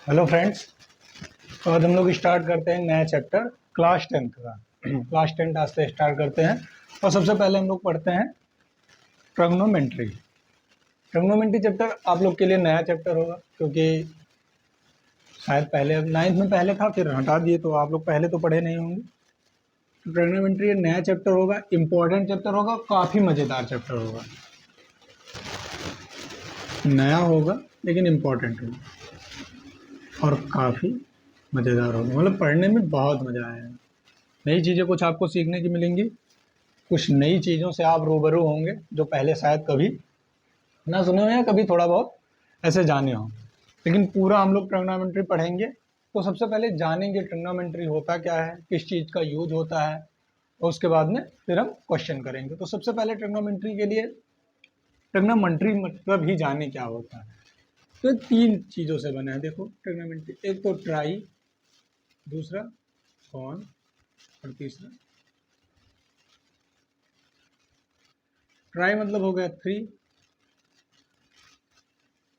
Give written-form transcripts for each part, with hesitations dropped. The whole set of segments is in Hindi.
Hello friends. तो आज हम लोग स्टार्ट करते हैं नया चैप्टर क्लास 10th का। क्लास 10 आज से स्टार्ट करते हैं और सबसे पहले हम लोग पढ़ते हैं ट्रिग्नोमेट्री। ट्रिग्नोमेट्री चैप्टर आप लोग के लिए नया चैप्टर होगा क्योंकि शायद पहले 9th में पहले था, फिर हटा दिए, तो आप लोग पहले तो पढ़े नहीं होंगे। तो ट्रिग्नोमेट्री एक नया चैप्टर होगा, इम्पोर्टेंट चैप्टर होगा, काफ़ी मज़ेदार चैप्टर होगा। नया होगा लेकिन इम्पोर्टेंट होगा और काफ़ी मज़ेदार होगा, मतलब पढ़ने में बहुत मज़ा आएगा। नई चीज़ें कुछ आपको सीखने की मिलेंगी, कुछ नई चीज़ों से आप रूबरू होंगे जो पहले शायद कभी ना सुने हो या कभी थोड़ा बहुत ऐसे जाने हो। लेकिन पूरा हम लोग ट्रिग्नोमेट्री पढ़ेंगे तो सबसे पहले जानेंगे ट्रिग्नोमेट्री होता क्या है, किस चीज़ का यूज होता है, और उसके बाद में फिर हम क्वेश्चन करेंगे। तो सबसे पहले ट्रिग्नोमेट्री के लिए ट्रिग्नोमेट्री मतलब ही जाने क्या होता है। तो ये 3 चीज़ों से बना है। देखो ट्रिग्नोमेट्री, एक तो ट्राई, दूसरा कॉन और तीसरा। ट्राई मतलब हो गया 3,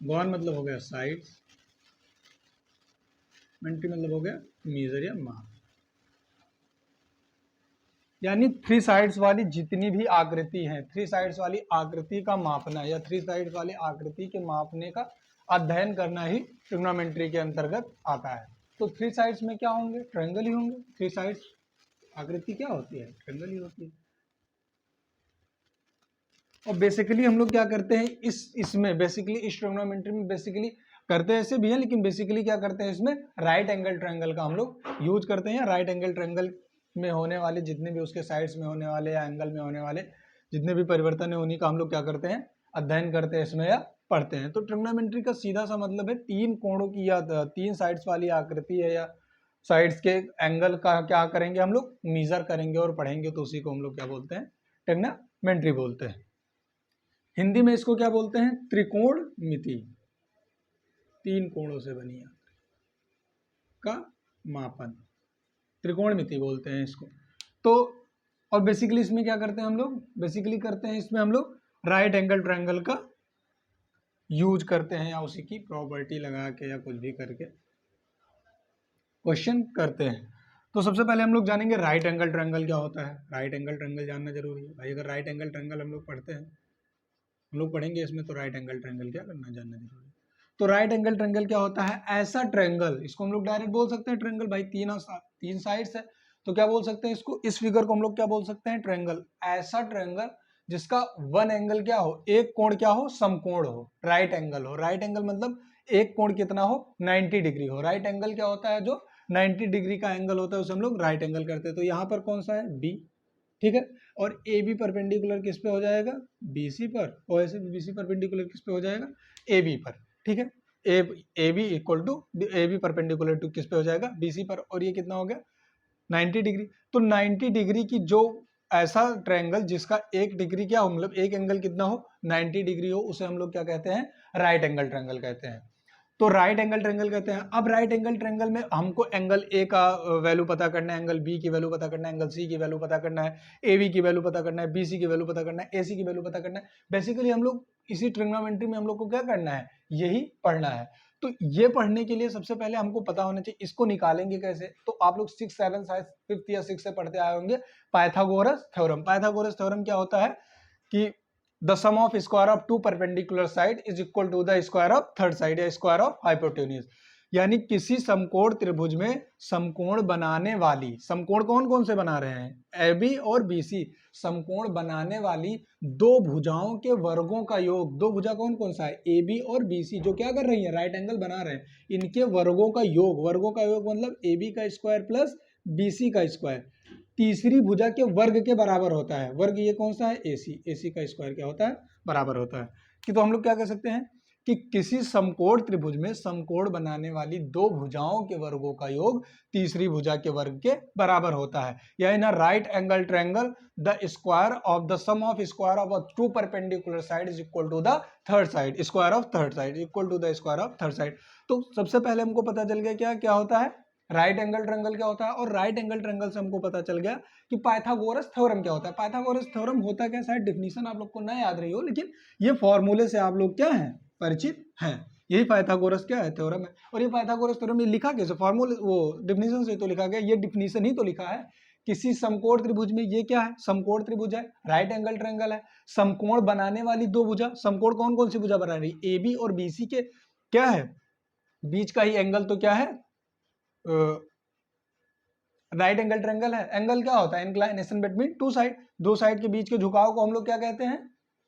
गॉन मतलब हो गया साइड्स, मेंट्री मतलब हो गया मेजर या माप। यानी 3 साइड्स वाली जितनी भी आकृति हैं, 3 साइड्स वाली आकृति का मापना या 3 साइड्स वाली आकृति के मापने का अध्ययन करना ही ट्रिग्नोमेट्री के अंतर्गत आता है। तो 3 साइड्स में क्या होंगे? ट्रायंगल ही होंगे। 3 साइड्स आकृति क्या होती है? ट्रायंगल ही होती है। और बेसिकली हम लोग क्या करते हैं इसमें बेसिकली इस ट्रिग्नोमेट्री में बेसिकली करते ऐसे भी हैं, लेकिन बेसिकली क्या करते हैं इसमें राइट एंगल ट्रायंगल का हम लोग यूज करते हैं। राइट एंगल ट्रायंगल में होने वाले जितने भी उसके साइड्स में होने वाले या एंगल में होने वाले जितने भी परिवर्तन है उन्हीं का हम लोग क्या करते हैं? अध्ययन करते हैं इसमें या पढ़ते हैं। तो ट्रिग्नोमेट्री का सीधा सा मतलब है 3 कोणों की या 3 साइड्स वाली आकृति है या साइड्स के एंगल का क्या करेंगे हम लोग? मेजर करेंगे और पढ़ेंगे, तो उसी को हम लोग क्या बोलते हैं? ट्रिग्नोमेट्री बोलते हैं। हिंदी में इसको क्या बोलते हैं? त्रिकोणमिति। 3 कोणों से बनी का मापन त्रिकोणमिति बोलते हैं इसको। तो और बेसिकली इसमें क्या करते हैं हम लोग? बेसिकली करते हैं इसमें हम लोग राइट एंगल ट्रायंगल का यूज करते हैं या उसी की प्रॉपर्टी लगा के या कुछ भी करके क्वेश्चन करते हैं। तो सबसे पहले हम लोग जानेंगे राइट एंगल ट्रायंगल क्या होता है। राइट एंगल ट्रायंगल जानना जरूरी है भाई। अगर राइट एंगल ट्रायंगल हम लोग पढ़ते हैं, हम लोग पढ़ेंगे इसमें, तो राइट एंगल ट्रायंगल क्या करना जानना जरूरी है। तो राइट एंगल ट्रायंगल क्या होता है? ऐसा ट्रायंगल, इसको हम लोग डायरेक्ट बोल सकते हैं ट्रायंगल भाई। 3 साइड्स है तो क्या बोल सकते हैं इसको? इस फिगर को हम लोग क्या बोल सकते हैं? ट्रायंगल। ऐसा ट्रायंगल जिसका वन एंगल क्या हो? एक कोण क्या हो? समकोण हो, राइट एंगल हो। राइट एंगल मतलब एक कोण कितना हो? 90 डिग्री हो। राइट एंगल क्या होता है? जो 90 डिग्री का एंगल होता है उसे हम लोग राइट एंगल करते हैं। तो यहाँ पर कौन सा है? बी, ठीक है। और ए बी परपेंडिकुलर किस पे हो जाएगा? बीसी पर। और ऐसे बीसी परपेंडिकुलर किस पे हो जाएगा? ए बी पर, ठीक है। A B equal to A B perpendicular to किस पे हो जाएगा? बीसी पर। और ये कितना हो गया? 90 डिग्री। तो 90 डिग्री की जो ऐसा ट्रायंगल जिसका एक डिग्री क्या हो, मतलब एक एंगल कितना हो? 90 डिग्री हो, उसे हम लोग क्या कहते हैं? राइट एंगल ट्रायंगल कहते हैं। तो राइट एंगल ट्रायंगल कहते हैं। अब राइट एंगल ट्रायंगल में हमको एंगल ए का वैल्यू पता करना है, एंगल बी की वैल्यू पता करना है, एंगल सी की वैल्यू पता करना है, ए बी की वैल्यू पता करना है, बी सी की वैल्यू पता करना है, ए सी की वैल्यू पता करना है। बेसिकली हम लोग इसी ट्रिग्नोमेट्री में हम लोग को क्या करना है? यही पढ़ना है। तो ये पढ़ने के लिए सबसे पहले हमको पता होना चाहिए इसको निकालेंगे कैसे। तो आप लोग 6, 7, 5th या 6th से पढ़ते आए होंगे पाइथागोरस थ्योरम। पाइथागोरस थ्योरम क्या होता है कि the sum of square of two perpendicular side is equal to the square of third side या square of hypotenuse। यानी किसी समकोण त्रिभुज में समकोण बनाने वाली, समकोण कौन कौन से बना रहे हैं? ए बी और बी सी। समकोण बनाने वाली दो भुजाओं के वर्गों का योग। दो भुजा कौन कौन सा है? ए बी और बी सी, जो क्या कर रही है? राइट एंगल बना रहे हैं। इनके वर्गों का योग, वर्गों का योग मतलब ए बी का स्क्वायर प्लस बी सी का स्क्वायर तीसरी भुजा के वर्ग के बराबर होता है। वर्ग ये कौन सा है? एसी। एसी का स्क्वायर क्या होता है? बराबर होता है। कि तो हम लोग क्या कह सकते हैं कि किसी समकोण त्रिभुज में समकोण बनाने वाली दो भुजाओं के वर्गों का योग तीसरी भुजा के वर्ग के बराबर होता है। या in a right angle triangle the square of the sum of square of two perpendicular side is equal to the third side. Square of third side equal to the square of third side. तो सबसे पहले हमको पता चल गया क्या क्या होता है राइट एंगल ट्रायंगल क्या होता है। और राइट एंगल ट्रायंगल से हमको पता चल गया कि पाइथागोरस थ्योरम क्या होता है। पाइथागोरस थ्योरम होता क्या? शायद डेफिनेशन आप लोग को ना याद रही हो, लेकिन ये फॉर्मूले से आप लोग क्या हैं? परिचित हैं। यही पाइथागोरस क्या है, थ्योरम है। और ये पाइथागोरस थ्योरम ये लिखा कैसे, फॉर्मूले वो डिफिनीशन से तो लिखा गया, ये डिफिनीशन ही तो लिखा है। किसी समकोण त्रिभुज में, ये क्या है, समकोण त्रिभुज है, राइट एंगल ट्रायंगल है, समकोण बनाने वाली दो भुजा, समकोण कौन कौन सी भुजा बना रही, ए बी और बी सी के क्या है, बीच का ही एंगल तो क्या है, राइट एंगल ट्रायंगल है। एंगल क्या होता है, इंक्लिनेशन बिटवीन टू साइड, दो साइड के बीच के झुकाव को हम लोग क्या कहते हैं,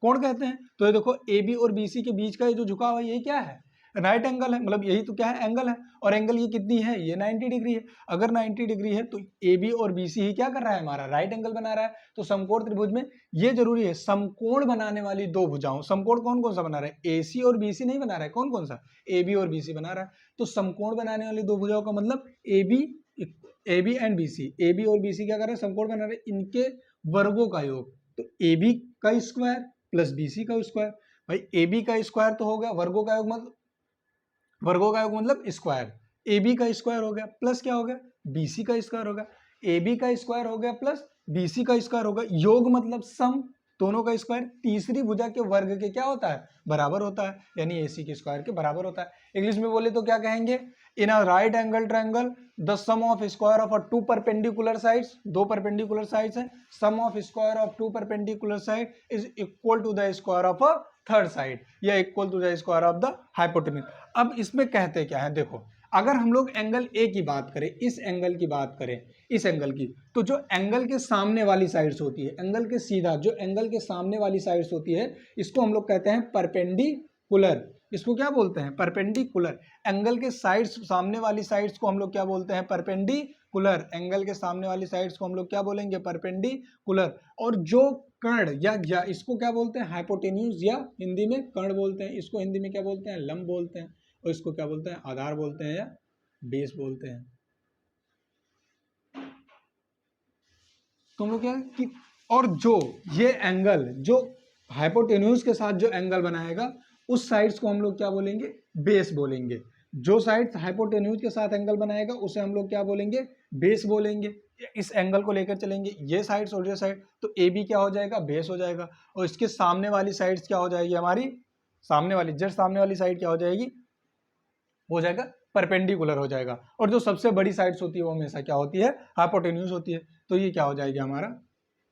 कोण कहते हैं। तो ये देखो ए बी और बी सी के बीच का ये जो झुकाव है ये क्या है, राइट एंगल है, मतलब यही तो क्या है, एंगल है। और एंगल ये कितनी है, ये 90 डिग्री है। अगर 90 डिग्री है तो ए बी और बी सी ही क्या कर रहा है, हमारा राइट एंगल बना रहा है। तो समकोण त्रिभुज में ये जरूरी है, समकोण बनाने वाली दो भुजाओं, समकोण कौन कौन सा बना रहा है, ए सी और बी सी नहीं बना रहा है, कौन कौन सा, ए बी और बी सी बना रहा है। तो समकोण बनाने वाली दो भुजाओं का मतलब A B and B C, A B और बी सी क्या कर रहे हैं, समकोण बना रहे हैं, इनके वर्गों का योग। तो ए बी का स्क्वायर प्लस बी सी का स्क्वायर, भाई ए बी का स्क्वायर तो हो गया, वर्गों का योग मतलब स्क्वायर, ए बी का स्क्वायर हो गया प्लस क्या हो गया, बी सी का स्क्वायर हो गया, ए बी का स्क्वायर हो गया प्लस बी सी का स्क्वायर हो गया, योग मतलब सम, दोनों का स्क्वायर तीसरी भुजा के वर्ग के क्या होता है, बराबर होता है, यानी ए सी के स्क्वायर के बराबर होता है। इंग्लिश में बोले तो क्या कहेंगे, in a right angle triangle the sum of square of a two perpendicular sides, दो परपेंडिकुलर साइड्स है, sum of square of two perpendicular side is equal to the square of a third side, या equal to the square of the hypotenuse. अब इसमें कहते क्या है, देखो अगर हम लोग एंगल ए की बात करें, इस एंगल की बात करें, इस एंगल की, तो जो एंगल के सामने वाली साइड्स होती है, एंगल के सीधा जो एंगल के सामने वाली साइड्स होती है, इसको हम लोग कहते हैं परपेंडिकुलर। इसको क्या बोलते हैं, परपेंडिकुलर। एंगल के साइड्स, सामने वाली साइड्स को हम लोग क्या बोलते हैं, परपेंडिकुलर। एंगल के सामने वाली साइड्स को हम लोग क्या बोलेंगे, परपेंडिकुलर। और जो कर्ण या इसको क्या बोलते हैं, हाइपोटेन्यूज, या हिंदी में कर्ण बोलते हैं, इसको हिंदी में क्या बोलते हैं, लंब बोलते हैं, और इसको क्या बोलते हैं, आधार बोलते हैं, या बेस बोलते हैं। तुम लोग क्या कि, और जो ये एंगल, जो हाइपोटेन्यूज के साथ जो एंगल बनाएगा, उस साइड्स को हम लोग क्या बोलेंगे, बेस बोलेंगे। जो साइड हाइपोटेन्यूज के साथ एंगल बनाएगा उसे हम लोग क्या बोलेंगे, बेस बोलेंगे। इस एंगल को लेकर चलेंगे, ये साइड्स और ये साइड, तो ए बी क्या हो जाएगा, बेस हो जाएगा, और इसके सामने वाली साइड्स क्या हो जाएगी, हमारी सामने वाली, जस्ट सामने वाली साइड क्या हो जाएगी, हो जाएगा परपेंडिकुलर हो जाएगा। और जो सबसे बड़ी साइड्स होती है वो हमेशा क्या होती है, हाइपोटेन्यूज होती है। तो ये क्या हो जाएगा हमारा,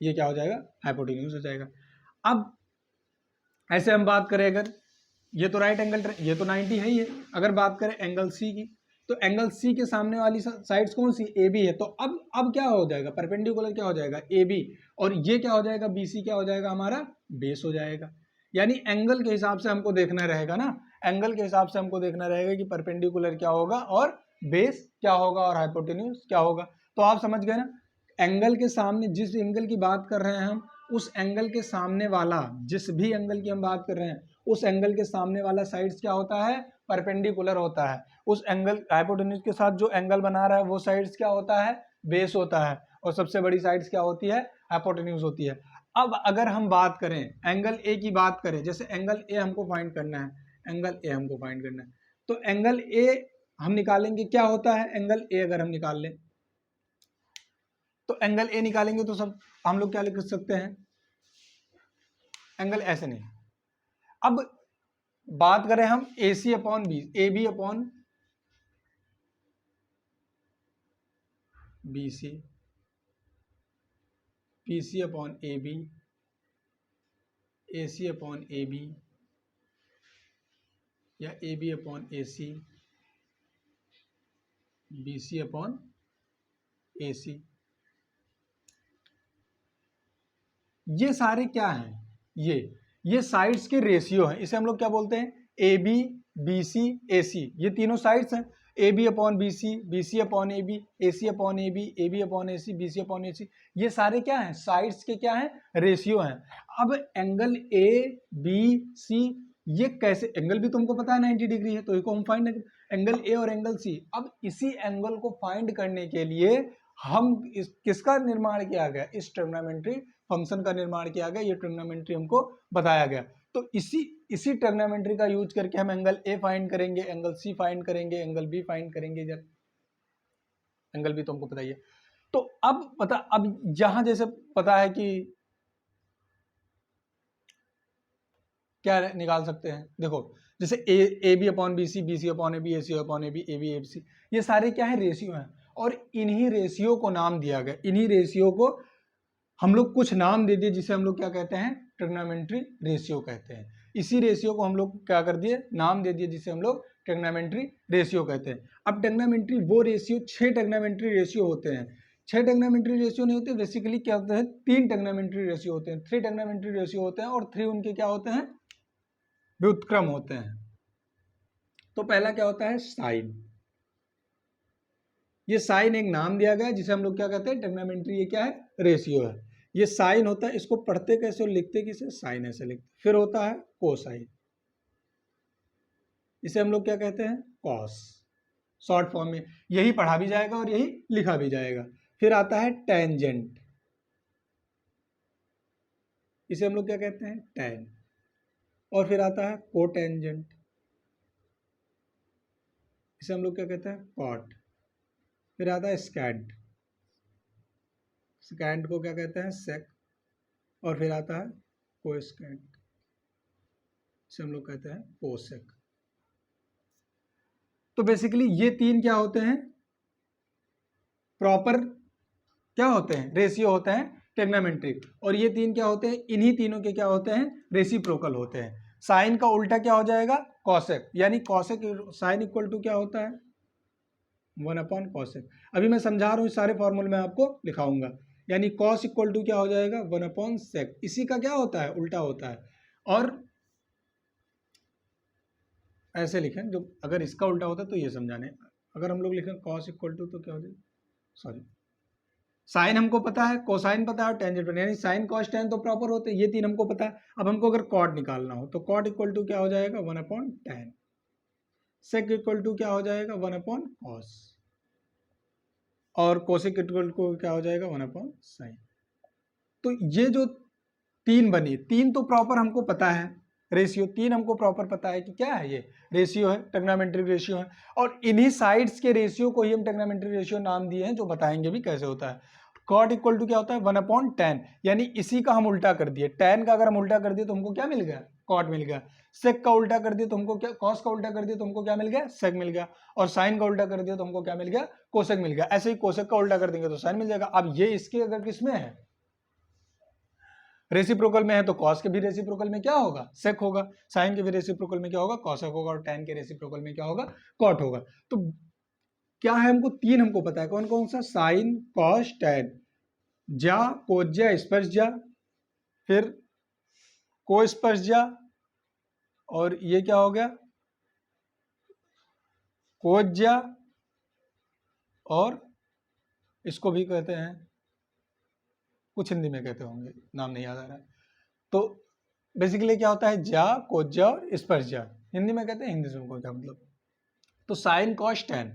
ये क्या हो जाएगा, हाइपोटेन्यूज हो जाएगा। अब ऐसे हम बात करें, अगर ये तो राइट एंगल, ये तो 90 है ही है। अगर बात करें एंगल सी की, तो एंगल सी के सामने वाली साइड्स कौन सी, ए बी है। तो अब क्या हो जाएगा, परपेंडिकुलर क्या हो जाएगा, ए बी, और ये क्या हो जाएगा, बी सी क्या हो जाएगा, हमारा बेस हो जाएगा। यानी एंगल के हिसाब से हमको देखना रहेगा ना, एंगल के हिसाब से हमको देखना रहेगा कि परपेंडिकुलर क्या होगा और बेस क्या होगा और हाइपोटेन्यूज क्या होगा। तो आप समझ गए ना, एंगल के सामने, जिस एंगल की बात कर रहे हैं हम, उस एंगल के सामने वाला, जिस भी एंगल की हम बात कर रहे हैं, उस एंगल के सामने वाला साइड्स क्या होता है, परपेंडिकुलर होता है। उस एंगल हाइपोटेन्यूज के साथ जो एंगल बना रहा है वो साइड्स क्या होता है, बेस होता है, और सबसे बड़ी साइड्स क्या होती है, हाइपोटेन्यूज होती है। अब अगर हम बात करें एंगल ए की बात करें, जैसे एंगल ए हमको फाइंड करना है, एंगल ए हमको फाइंड करना है, तो एंगल ए हम निकालेंगे, क्या होता है एंगल ए, अगर हम निकाल लें तो एंगल ए निकालेंगे तो सब हम लोग क्या लिख सकते हैं, एंगल ऐसे नहीं। अब बात करें हम A C upon B, A B upon B C, P C upon A B, A C upon A B, या A B upon A C, B C upon A C. ये सारे क्या हैं, ये साइड्स के रेशियो हैं। इसे हम लोग क्या बोलते हैं, A B, B C, A C, ये तीनों साइड्स हैं। A B upon B C upon A C upon A B upon A C upon A C, ये सारे क्या हैं, साइड्स के क्या हैं, रेशियो हैं। अब एंगल ए बी सी, ये कैसे, एंगल भी तुमको पता है 90 डिग्री है, तो इसको हम फाइंड, एंगल ए और एंगल सी। अब इसी एंगल को फाइंड करने के लिए हम किसका निर्माण किया गया, इस ट्रिग्नोमेट्री फंक्शन का निर्माण किया गया, ये ट्रिग्नोमेट्री हमको बताया गया। तो इसी ट्रिग्नोमेट्री का यूज करके हम एंगल ए फाइंड करेंगे, एंगल सी फाइंड करेंगे, एंगल बी फाइंड करेंगे, जब एंगल बी तो हमको पता ही है। तो अब यहां जैसे पता है कि क्या निकाल सकते हैं, देखो जैसे A B upon B C, B C upon A B, A C upon A B, A B A C, ये सारे क्या है, रेशियो हैं। और इन्हीं रेशियो को नाम दिया गया, इन्हीं रेशियो को हम लोग कुछ नाम दे दिए जिसे हम लोग क्या कहते हैं, ट्रिग्नोमेट्री रेशियो कहते हैं। इसी रेशियो को हम लोग क्या कर दिए, नाम दे दिए जिसे हम लोग ट्रिग्नोमेट्री रेशियो कहते हैं। अब ट्रिग्नोमेट्री वो रेशियो, 6 ट्रिग्नोमेट्री रेशियो होते हैं। 6 ट्रिग्नोमेट्री रेशियो नहीं होते, बेसिकली क्या होता है, 3 ट्रिग्नोमेट्री रेशियो होते हैं, 3 ट्रिग्नोमेट्री रेशियो होते हैं, और 3 उनके क्या होते हैं, व्युत्क्रम होते हैं। तो पहला क्या होता है, साइन। ये साइन एक नाम दिया गया है जिसे हम लोग क्या कहते हैं, ट्रिग्नोमेट्री, ये क्या है, रेशियो है। ये साइन होता है, इसको पढ़ते कैसे और लिखते किसे, साइन ऐसे लिखते। फिर होता है कोसाइन, इसे हम लोग क्या कहते हैं, कॉस, शॉर्ट फॉर्म में। यही पढ़ा भी जाएगा और यही लिखा भी जाएगा। फिर आता है टेंजेंट, इसे हम लोग क्या कहते हैं, टैन। और फिर आता है कोटेंजेंट, इसे हम लोग क्या कहते हैं, कॉट। फिर आता है स्कैड, स्कैड को क्या कहते हैं, सेक। और फिर आता है कोस्कैड, इसे हम लोग कहते हैं कोसेक। तो बेसिकली ये 3 क्या होते हैं, प्रॉपर क्या होते हैं, रेशियो होते हैं ट्रिग्नोमेट्री। और ये 3 क्या होते हैं, इन्हीं तीनों के क्या होते हैं, रेसिप्रोकल होते हैं। साइन का उल्टा क्या हो जाएगा, कॉसेक, यानी कॉसेक, साइन इक्वल टू क्या होता है, 1 अपॉन कॉसेक। अभी मैं समझा रहा हूँ, सारे फॉर्मूले मैं आपको लिखाऊंगा। यानी कॉस इक्वल टू क्या हो जाएगा, 1 अपॉन सेक। इसी का क्या होता है, उल्टा होता है। और ऐसे लिखें, जो अगर इसका उल्टा होता है तो ये समझाने, अगर हम लोग लिखें कॉस इक्वल टू तो क्या हो जाएगा, सॉरी, साइन हमको पता है, कोसाइन पता है और टेंजेंट पता है, यानी साइन कॉस टेन तो प्रॉपर होते हैं, ये 3 हमको पता है। अब हमको अगर कॉट निकालना हो तो कॉट इक्वल टू क्या हो जाएगा, 1 upon tan. Sec equal to क्या हो जाएगा, 1 अपॉन कॉस। और कोसेक इक्वल टू क्या हो जाएगा, 1 अपॉन साइन। तो ये जो 3 बनी, 3 तो प्रॉपर हमको पता है, रेशियो 3 हमको प्रॉपर पता है कि क्या है, ये रेशियो है, ट्रिग्नोमेट्री रेशियो है। और इन्हीं साइड्स के रेशियो को ही हम ट्रिग्नोमेट्री रेशियो नाम दिए हैं, जो बताएंगे भी कैसे होता है। कॉट इक्वल टू क्या होता है, 1 अपॉन टेन, यानी इसी का हम उल्टा कर दिए। टेन का अगर हम उल्टा कर दिए तो हमको क्या मिल गया, कॉट मिल गया। सेक का उल्टा कर दिए तो हमको क्या, कॉस का उल्टा कर दिया तो हमको क्या मिल गया, सेक मिल गया। और साइन का उल्टा कर दिया तो हमको क्या मिल गया, कोसेक मिल गया। ऐसे ही कोसेक का उल्टा कर देंगे तो साइन मिल जाएगा। अब ये इसके अगर किसमें है, रेसिप्रोकल में है, तो कॉस के भी रेसिप्रोकल में क्या होगा, सेक होगा। साइन के भी रेसिप्रोकल में क्या होगा, कोसेक होगा। और टेन के रेसिप्रोकल में क्या होगा, कॉट होगा। तो क्या है, हमको 3 हमको पता है, कौन कौन सा, साइन, कॉस, टेन। ज्या, कोज्या, स्पर्शज्या, फिर कोस्पर्शज्या, और ये क्या हो गया, कोज्या, और इसको भी कहते हैं, कुछ हिंदी में कहते होंगे, नाम नहीं याद आ रहा है। तो बेसिकली क्या होता है, ज्या, कोज्या और स्पर्शज्या, हिंदी में कहते हैं, हिंदी से उनको क्या मतलब। तो sine, cos, tan,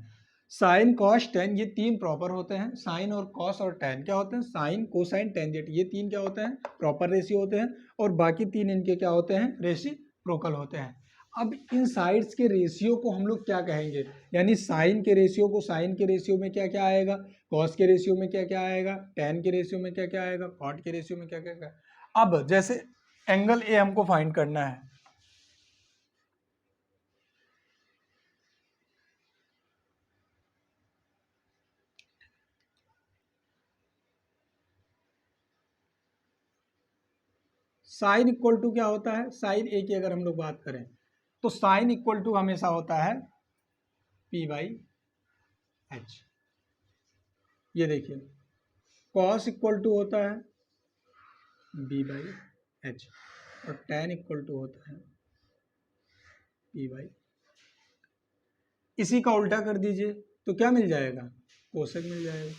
sine, cos, tan, ये 3 प्रॉपर होते हैं। साइन और कॉस और टेन क्या होते हैं, साइन, कोसाइन, टेंजेंट, ये 3 क्या होते हैं, प्रॉपर रेशियो होते हैं। और बाकी 3 इनके क्या होते हैं, रेसिप्रोकल होते हैं। अब इन साइड्स के रेशियो को हम लोग क्या कहेंगे, यानी साइन के रेशियो को साइन के रेशियो में क्या क्या आएगा, कॉस के रेशियो में क्या क्या आएगा, टेन के रेशियो में क्या क्या आएगा, कॉट के रेशियो में क्या क्या आएगा। अब जैसे एंगल ए हमको फाइंड करना है, साइन इक्वल टू क्या होता है, साइन ए की अगर हम लोग बात करें तो साइन इक्वल टू हमेशा होता है P बाई एच। ये देखिए, कॉस इक्वल टू होता है B बाई एच, और टेन इक्वल टू होता है P बाई। इसी का उल्टा कर दीजिए तो क्या मिल जाएगा, कोसेक मिल जाएगा।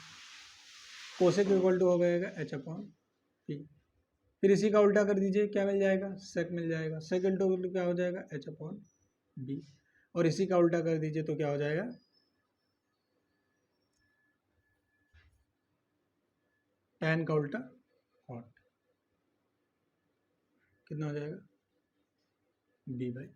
कोसेक इक्वल टू हो जाएगा H अपॉन P। फिर इसी का उल्टा कर दीजिए, क्या मिल जाएगा, सेक मिल जाएगा। सेक इक्वल टू क्या हो जाएगा, H अपॉन B। और इसी का उल्टा कर दीजिए तो क्या हो जाएगा, टेन का उल्टा कॉट, कितना हो जाएगा, B बाई।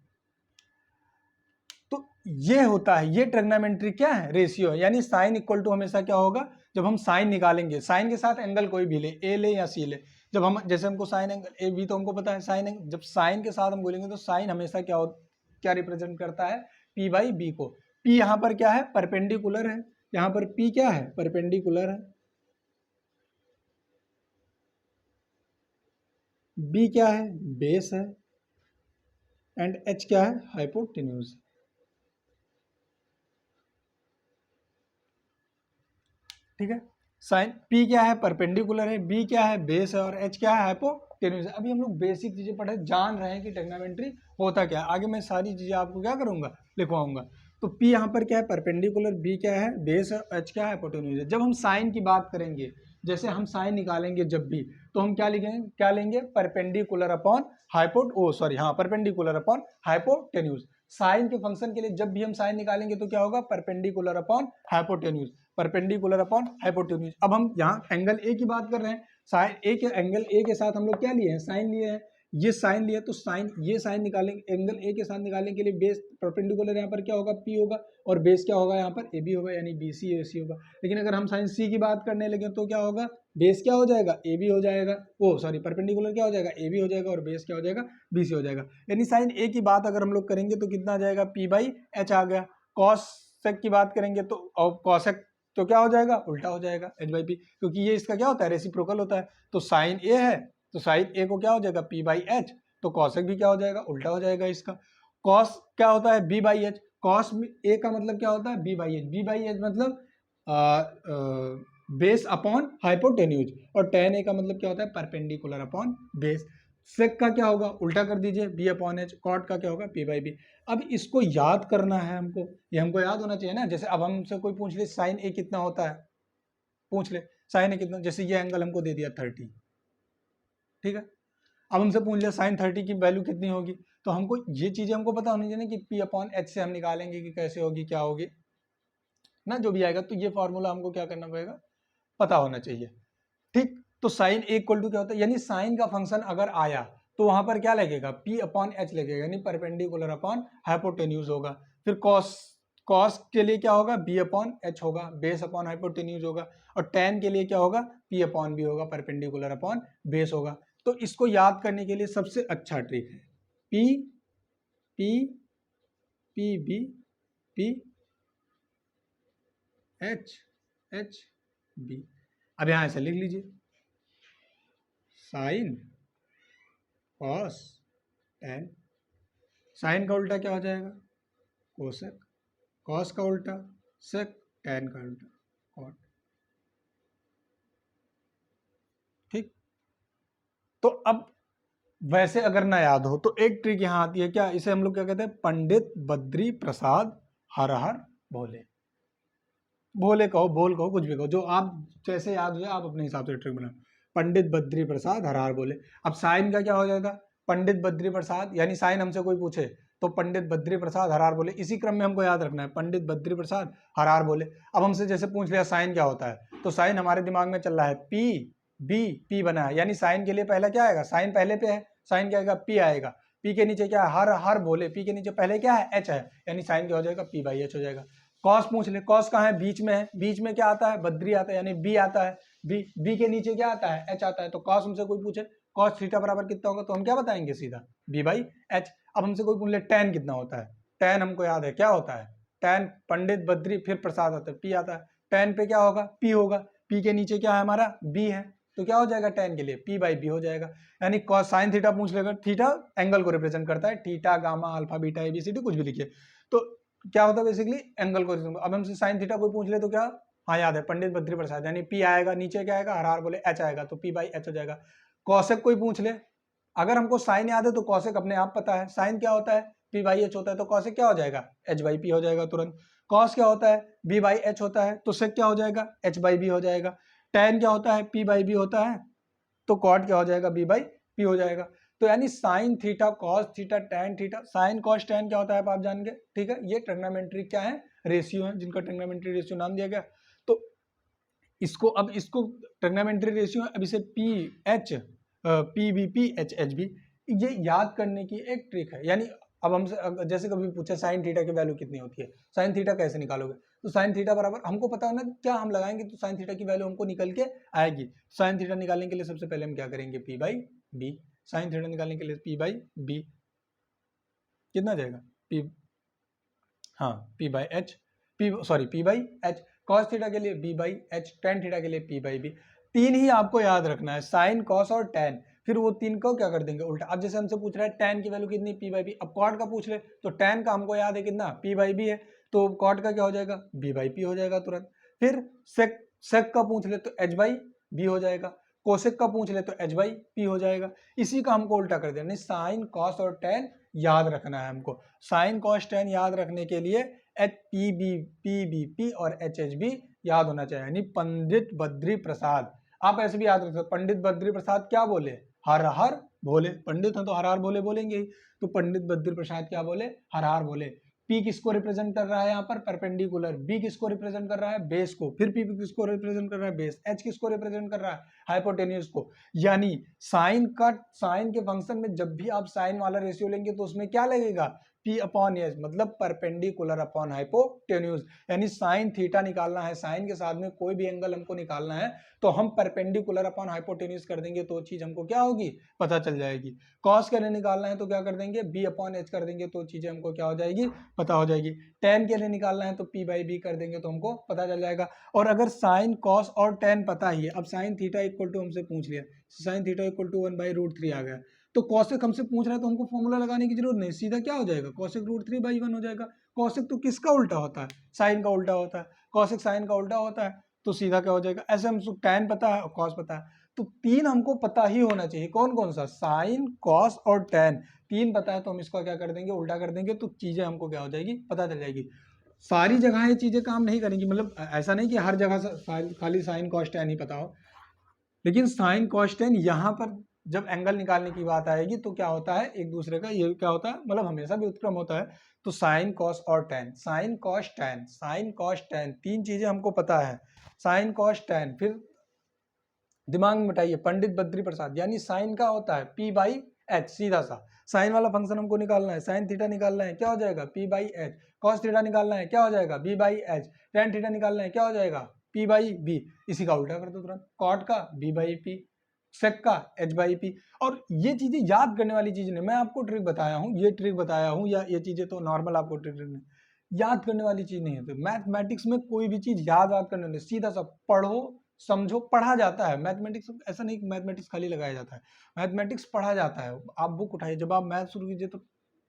तो ये होता है, ये ट्रिग्नोमेट्री क्या है, रेशियो है। यानी साइन इक्वल टू हमेशा क्या होगा, जब हम साइन निकालेंगे, साइन के साथ एंगल कोई भी ले, ए ले या सी ले, जब हम जैसे हमको साइन एंगल ए बी तो हमको पता है साइन एंगल, जब साइन के साथ हम बोलेंगे तो साइन हमेशा क्या हो, क्या रिप्रेजेंट करता है, P बाई बी को। P यहाँ पर क्या है, परपेंडिकुलर है, यहाँ पर P क्या है, परपेंडिकुलर है, B क्या है, बेस है, एंड H क्या है, हाइपोटेन्यूज। ठीक है, साइन P क्या है, परपेंडिकुलर है, B क्या है, बेस है, और H क्या है, हाइपोटेन्यूज है। अभी हम लोग बेसिक चीजें पढ़े, जान रहे हैं कि ट्रिग्नोमेट्री होता क्या है। आगे मैं सारी चीजें आपको क्या करूंगा, लिखवाऊंगा। तो P यहाँ पर क्या है, परपेंडिकुलर, B क्या है, बेस है, H क्या है, हाइपोटेन्यूज है। जब हम साइन की बात करेंगे, जैसे हम साइन निकालेंगे जब भी, तो हम क्या लिखेंगे, क्या लेंगे, perpendicular upon perpendicular upon hypotenuse. Sine के फंक्शन के लिए जब भी हम साइन निकालेंगे तो क्या होगा, perpendicular upon hypotenuse, perpendicular upon hypotenuse. अब हम यहाँ एंगल ए की बात कर रहे हैं, साइन ए के, एंगल ए के साथ हम लोग क्या लिए हैं, साइन लिए हैं, ये साइन लिया, तो साइन, ये साइन निकालेंगे, एंगल ए के साथ निकालने के लिए बेस परपेंडिकुलर यहाँ पर क्या होगा, P होगा, और बेस क्या होगा यहाँ पर, AB होगा, यानी BC AC होगा। लेकिन अगर हम साइन C की बात करने लगे तो क्या होगा, बेस क्या हो जाएगा, AB हो जाएगा, परपेंडिकुलर क्या हो जाएगा, AB हो जाएगा, और बेस क्या हो जाएगा, BC हो जाएगा। यानी साइन A की बात अगर हम लोग करेंगे तो कितना आ जाएगा, P बाई H आ गया। कॉस सेक की बात करेंगे तो, और कॉसेक तो क्या हो जाएगा, उल्टा हो जाएगा, H बाई P, क्योंकि ये इसका क्या होता है, रेसिप्रोकल होता है। तो साइन A है, तो साइन A को क्या हो जाएगा, P बाई H, तो कॉसेक भी क्या हो जाएगा, उल्टा हो जाएगा इसका। कॉस क्या होता है, B by H, cos A का मतलब क्या होता है, B by H, B by H मतलब बेस अपॉन हाइपोटेन्यूज, और टेन A का मतलब क्या होता है, परपेंडिकुलर अपॉन बेस। सेक का क्या होगा, उल्टा कर दीजिए, B अपॉन H, कॉट का क्या होगा, P बाई B। अब इसको याद करना है हमको, ये हमको याद होना चाहिए ना। जैसे अब हमसे कोई पूछ ले साइन A कितना होता है, पूछ ले साइन A कितना, जैसे ये एंगल हमको दे दिया 30, ठीक है, अब हमसे पूछ लिया साइन 30 की वैल्यू कितनी होगी, तो हमको ये चीजें हमको पता होनी चाहिए कि P अपॉन H से हम निकालेंगे कि कैसे होगी, क्या होगी ना, जो भी आएगा। तो ये फॉर्मूला हमको क्या करना पड़ेगा, पता होना चाहिए। ठीक, तो साइन A इक्वल टू क्या होता है, यानी साइन का फंक्शन अगर आया तो वहां पर क्या लगेगा, P अपॉन H लगेगा, यानी परपेंडिकुलर अपॉन हाइपोटेन्यूज होगा। फिर कॉस, कॉस के लिए क्या होगा, B अपॉन H होगा, बेस अपॉन हाइपोटेन्यूज होगा, और टेन के लिए क्या होगा, P अपॉन B होगा, परपेंडिकुलर अपॉन बेस होगा। तो इसको याद करने के लिए सबसे अच्छा ट्रिक है P P P B P H H B। अब यहां ऐसे लिख लीजिए, साइन कॉस टेन, साइन का उल्टा क्या हो जाएगा, कोसेक, कॉस का उल्टा सेक, टेन का उल्टा कॉट। ठीक, तो अब वैसे अगर ना याद हो तो एक ट्रिक यहां आती है, क्या, इसे हम लोग क्या कहते हैं, पंडित बद्री प्रसाद हर हर भोले। भोले कहो, बोल कहो, कुछ भी कहो, जो आप जैसे याद हो जाए आप अपने हिसाब से ट्रिक बनाओ। पंडित बद्री प्रसाद हर हर भोले। अब साइन का क्या हो जाएगा, पंडित बद्री प्रसाद, यानी साइन हमसे कोई पूछे तो पंडित बद्री प्रसाद हर हर बोले, इसी क्रम में हमको याद रखना है, पंडित बद्री प्रसाद हर हर बोले। अब हमसे जैसे पूछ लिया साइन क्या होता है, तो साइन हमारे दिमाग में चल रहा है P B P बना है, यानी साइन के लिए पहला क्या आएगा, साइन पहले पे है, साइन क्या आएगा, P आएगा, P के नीचे क्या है, हर हर बोले, P के नीचे पहले क्या है, H है, यानी साइन क्या हो जाएगा, P बाई H हो जाएगा। कॉस पूछ ले, कॉस कहाँ है, बीच में है, बीच में क्या आता है, बद्री आता है, यानी B आता है, B के नीचे क्या आता है, H आता है। तो कॉस हमसे कोई पूछे कॉस थीटा बराबर कितना होगा, तो हम क्या बताएंगे, सीधा B बाई H। अब हमसे कोई पूछ ले टैन कितना होता है, टैन हमको याद है क्या होता है, टैन पंडित बद्री फिर प्रसाद आता है, P आता है, टैन पे क्या होगा, P होगा, P के नीचे क्या है हमारा, B है, तो क्या हो जाएगा, टैन के लिए P बाई B हो जाएगा। यानी कॉस साइन थीटा पूछ लेगा, थीटा एंगल को रिप्रेजेंट करता है, theta gamma alpha beta ABCD कुछ भी लिखिए, तो क्या होता है बेसिकली एंगल को। अब हमसे साइन थीटा कोई पूछ ले तो क्या, हाँ याद है, पंडित बद्री प्रसाद, यानी P आएगा, नीचे क्या आएगा, हर हर बोले H आएगा, तो P बाई H हो जाएगा। कौशिक कोई पूछ ले, अगर हमको साइन याद है तो कौशिक अपने आप पता है, साइन क्या होता है, P बाई H होता है, तो कौशिक क्या हो जाएगा, H बाई P हो जाएगा तुरंत। कॉस क्या होता है, B बाई H होता है, तो सेक क्या हो जाएगा, H बाई B हो जाएगा। टेन क्या होता है, P बाई B होता है, तो कॉट क्या हो जाएगा, B बाई P हो जाएगा। तो यानी sine theta cos theta tan theta, sine cos tan क्या होता है आप जान गए, ठीक है, ये ट्रिग्नोमेट्री क्या है, रेशियो है, जिनका ट्रिग्नोमेट्री रेशियो नाम दिया गया। तो इसको, अब इसको ट्रिग्नोमेट्री रेशियो है, अब इसे P H P B P H H B, ये याद करने की एक ट्रिक है। यानी अब हमसे जैसे कभी पूछे साइन थीटा की वैल्यू कितनी होती है, साइन थीटा कैसे निकालोगे, तो साइन थीटा बराबर हमको पता होना क्या हम लगाएंगे, तो साइन थीटा की वैल्यू हमको निकल के आएगी। साइन थीटा निकालने के लिए सबसे पहले हम क्या करेंगे, P by B, sine theta निकालने के लिए P बाई B कितना जाएगा, पी, हाँ P by H, P by H, cos theta के लिए B by H, tan theta के लिए पी बाई बी। तीन ही आपको याद रखना है, साइन कॉस और टेन। फिर वो तीन को क्या कर देंगे उल्टा। अब जैसे हमसे पूछ रहा है टेन की वैल्यू कितनी, पी बाई बी। अब कॉट का पूछ ले तो टेन का हमको याद है कितना, पी बाई बी है, तो कॉट का क्या हो जाएगा, बी बाई पी हो जाएगा तुरंत। फिर सेक का पूछ ले तो एच बाई बी हो जाएगा, कोसेक का पूछ ले तो एच बाई पी हो जाएगा। इसी का हमको उल्टा कर देना, साइन कॉस और टेन याद रखना है हमको। साइन कॉस टेन याद रखने के लिए एच पी बी पी और एच एच बी याद होना चाहिए, यानी पंडित बद्री प्रसाद। आप ऐसे भी याद रख सकते, पंडित बद्री प्रसाद क्या बोले, हर हर भोले। पंडित हैं तो हर हर भोले बोलेंगे ही, तो पंडित बद्री प्रसाद क्या बोले, हर हर भोले। P किसको रिप्रेजेंट कर रहा है यहाँ पर, परपेंडिकुलर। B किसको रिप्रेजेंट कर रहा है, बेस को। फिर P किसको रिप्रेजेंट कर रहा है, बेस। H किसको रिप्रेजेंट कर रहा है, हाइपोटेन्यूज को। यानी साइन के फंक्शन में जब भी आप साइन वाला रेशियो लेंगे तो उसमें क्या लगेगा, P अपॉन एच, मतलब परपेंडिकुलर अपॉन हाइपोटेन्यूज। यानी साइन थीटा निकालना है, साइन के साथ में कोई भी एंगल हमको निकालना है तो हम परपेंडिकुलर अपॉन हाइपोटेन्यूज कर देंगे तो चीज हमको क्या होगी, पता चल जाएगी। कॉस के लिए निकालना है तो क्या कर देंगे, बी अपॉन एच कर देंगे तो चीजें हमको क्या हो जाएगी, पता हो जाएगी। टेन के लिए निकालना है तो पी बाई बी कर देंगे तो हमको पता चल जाएगा। और अगर साइन कॉस और टेन पता ही है, अब साइन थीटा इक्वल टू हमसे पूछ लिया, साइन थीटा इक्वल टू 1/√3 आ गया, तो कॉसेक हमसे पूछ रहा है तो हमको फॉर्मूला लगाने की जरूरत नहीं, सीधा क्या हो जाएगा, कॉसेक √3/1 हो जाएगा। कॉसेक तो किसका उल्टा होता है, साइन का उल्टा होता है। कॉसेक साइन का उल्टा होता है, तो सीधा क्या हो जाएगा, ऐसे हमको टेन पता है और कॉस पता है, तो तीन हमको पता ही होना चाहिए। कौन कौन सा, साइन कॉस और टेन, तीन पता है तो हम इसका क्या कर देंगे, उल्टा कर देंगे, तो चीजें हमको क्या हो जाएगी, पता चल जाएगी। सारी जगह ये चीजें काम नहीं करेंगी, मतलब ऐसा नहीं कि हर जगह खाली साइन कॉस टेन ही पता हो, लेकिन साइन कॉस टेन यहाँ पर जब एंगल निकालने की बात आएगी तो क्या होता है, एक दूसरे का ये क्या होता है, मतलब हमेशा भी उत्क्रम होता है। तो साइन कॉस और ten, sine cos tan, sine cos ten, तीन चीजें हमको पता है, साइन कॉस टेन। फिर दिमाग में बताइए, पंडित बद्री प्रसाद, यानी साइन का होता है पी बाई एच, सीधा सा साइन वाला फंक्शन हमको निकालना है, साइन थीटा निकालना है, क्या हो जाएगा, P by H. Cos theta निकालना है, क्या हो जाएगा, B by H. Tan theta निकालना है, क्या हो जाएगा, पी बाई बी। इसी का उल्टा कर दो तुरंत, कॉट का बी बाई पी, सेक का एच बाई पी। और ये चीजें याद करने वाली चीज नहीं, मैं आपको ट्रिक बताया हूँ, ये ट्रिक बताया हूँ, या ये चीजें तो नॉर्मल आपको ट्रिक नहीं, याद करने वाली चीज नहीं है। तो मैथमेटिक्स में कोई भी चीज याद करने नहीं, सीधा सा पढ़ो समझो, पढ़ा जाता है मैथमेटिक्स। ऐसा नहीं कि मैथमेटिक्स खाली लगाया जाता है, मैथमेटिक्स पढ़ा जाता है। आप बुक उठाइए, जब आप मैथ शुरू कीजिए तो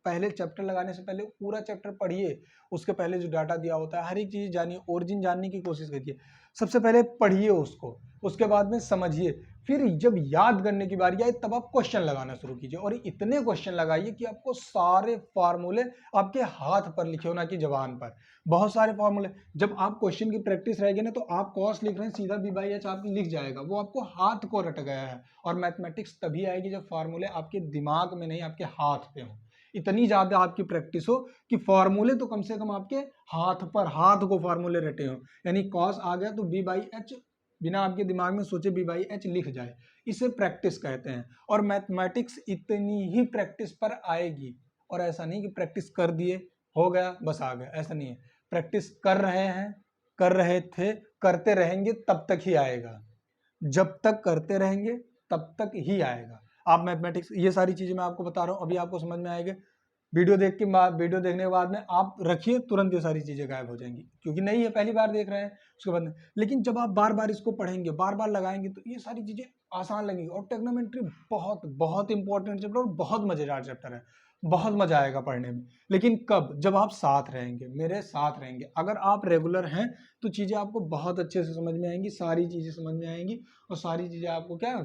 पहले चैप्टर लगाने से पहले पूरा चैप्टर पढ़िए, उसके पहले जो डाटा दिया होता है हर एक चीज जानिए, ओरिजिन जानने की कोशिश करिए। सबसे पहले पढ़िए उसको, उसके बाद में समझिए, फिर जब याद करने की बारी आए तब आप क्वेश्चन लगाना शुरू कीजिए, और इतने क्वेश्चन लगाइए कि आपको सारे फार्मूले आपके हाथ पर लिखे हो, ना कि जबान पर। बहुत सारे फॉर्मूले, जब आप क्वेश्चन की प्रैक्टिस रहेगी ना, तो आप कॉस लिख रहे हैं सीधा बी बाई एच आप लिख जाएगा, वो आपको हाथ को रट गया है। और मैथमेटिक्स तभी आएगी जब फार्मूले आपके दिमाग में नहीं, आपके हाथ पे हो। इतनी ज्यादा आपकी प्रैक्टिस हो कि फार्मूले तो कम से कम आपके हाथ पर, हाथ को फार्मूले रटे हो। यानी कॉस आ गया तो बी बाई एच बिना आपके दिमाग में सोचे बी बाई एच लिख जाए, इसे प्रैक्टिस कहते हैं। और मैथमेटिक्स इतनी ही प्रैक्टिस पर आएगी, और ऐसा नहीं कि प्रैक्टिस कर दिए हो गया बस आ गया, ऐसा नहीं है। प्रैक्टिस कर रहे हैं, कर रहे थे, करते रहेंगे तब तक ही आएगा, जब तक करते रहेंगे तब तक ही आएगा। आप मैथमेटिक्स, ये सारी चीजें मैं आपको बता रहा हूँ, अभी आपको समझ में आएगी। वीडियो देख के बाद, वीडियो देखने के बाद में आप रखिए, तुरंत ये सारी चीजें गायब हो जाएंगी, क्योंकि नहीं है, पहली बार देख रहे हैं उसके बाद में। लेकिन जब आप बार बार इसको पढ़ेंगे, बार बार लगाएंगे, तो ये सारी चीजें आसान लगेंगी। और ट्रिग्नोमेट्री बहुत बहुत इंपॉर्टेंट चैप्टर और बहुत मजेदार चैप्टर है, बहुत मजा आएगा पढ़ने में। लेकिन कब, जब आप साथ रहेंगे, मेरे साथ रहेंगे। अगर आप रेगुलर हैं तो चीजें आपको बहुत अच्छे से समझ में आएंगी, सारी चीजें समझ में आएंगी, और सारी चीजें आपको क्या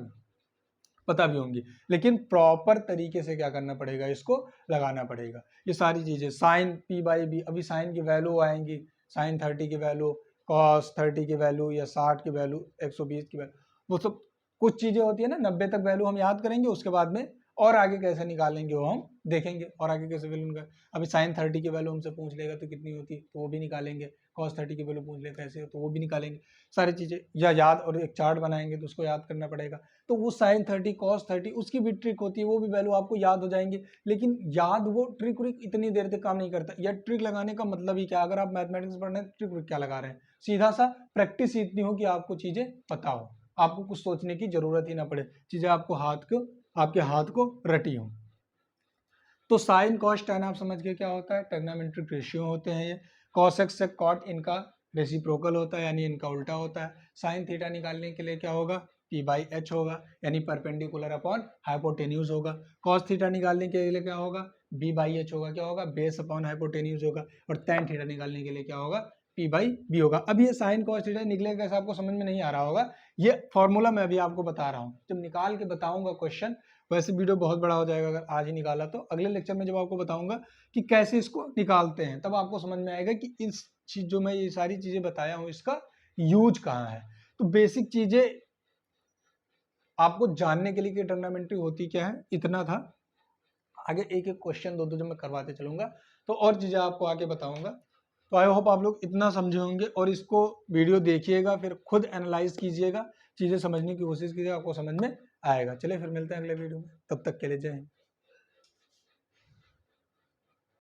पता भी होंगी। लेकिन प्रॉपर तरीके से क्या करना पड़ेगा, इसको लगाना पड़ेगा। ये सारी चीजें, साइन पी बाई बी, अभी साइन की वैल्यू आएंगी, साइन 30 की वैल्यू, कॉस 30 की वैल्यू, या 60 की वैल्यू, 120 की वैल्यू, वो सब कुछ चीजें होती है ना, 90 तक वैल्यू हम याद करेंगे, उसके बाद में और आगे कैसे निकालेंगे वो हम देखेंगे, और आगे कैसे वैल्यू निकाल। अभी साइन 30 की वैल्यू हमसे पूछ लेगा तो कितनी होती है, तो वो भी निकालेंगे। कॉस 30 की वैल्यू पूछ लेगा कैसे, तो वो भी निकालेंगे। सारी चीजें या याद, और एक चार्ट बनाएंगे तो उसको याद करना पड़ेगा। तो वो साइन 30 कॉस 30 उसकी भी ट्रिक होती है, वो भी वैल्यू आपको याद हो जाएंगे। लेकिन याद, वो ट्रिक व्रिक इतनी देर तक काम नहीं करता। या ट्रिक लगाने का मतलब ही क्या, अगर आप मैथमेटिक्स पढ़ रहे हैं ट्रिक व्रिक क्या लगा रहे हैं, सीधा सा प्रैक्टिस इतनी हो कि आपको चीजें पता हो, आपको कुछ सोचने की जरूरत ही ना पड़े, चीजें आपको आपके हाथ को रटी हो। तो साइन कॉस टैन आप समझ गए क्या होता है, ट्रिग्नोमेट्रिक रेशियो होते हैं ये। कॉस एक्स से कॉट इनका रेसिप्रोकल होता है, यानी इनका उल्टा होता है। साइन थीटा निकालने के लिए क्या होगा, पी बाई एच होगा, यानी परपेंडिकुलर अपॉन हाइपोटेन्यूज होगा। कॉस थीटा निकालने के लिए क्या होगा, बी बाई एच होगा, क्या होगा, बेस अपॉन हाइपोटेन्यूज होगा। और टैन थीटा निकालने के लिए क्या होगा, पी बाई बी होगा। अब ये साइन कॉस थीटा निकलेगा कैसे आपको समझ में नहीं आ रहा होगा, ये फॉर्मूला मैं अभी आपको बता रहा हूँ, जब निकाल के बताऊंगा क्वेश्चन। वैसे वीडियो बहुत बड़ा हो जाएगा अगर आज ही निकाला तो, अगले लेक्चर में जब आपको बताऊंगा कि कैसे इसको निकालते हैं, तब आपको समझ में आएगा कि इस चीज जो मैं ये सारी चीजें बताया हूँ इसका यूज कहाँ है। तो बेसिक चीजें आपको जानने के लिए कि ट्रिग्नोमेट्री होती क्या है, इतना था। आगे एक एक क्वेश्चन दो दो जो मैं करवाते चलूंगा, तो और चीजें आपको आगे बताऊंगा। तो आई होप आप लोग इतना समझे होंगे, और इसको वीडियो देखिएगा, फिर खुद एनालाइज कीजिएगा, चीजें समझने की कोशिश कीजिएगा, आपको समझ में आएगा। चलिए फिर मिलते हैं अगले वीडियो में, तब तक के लिए जय हिंद।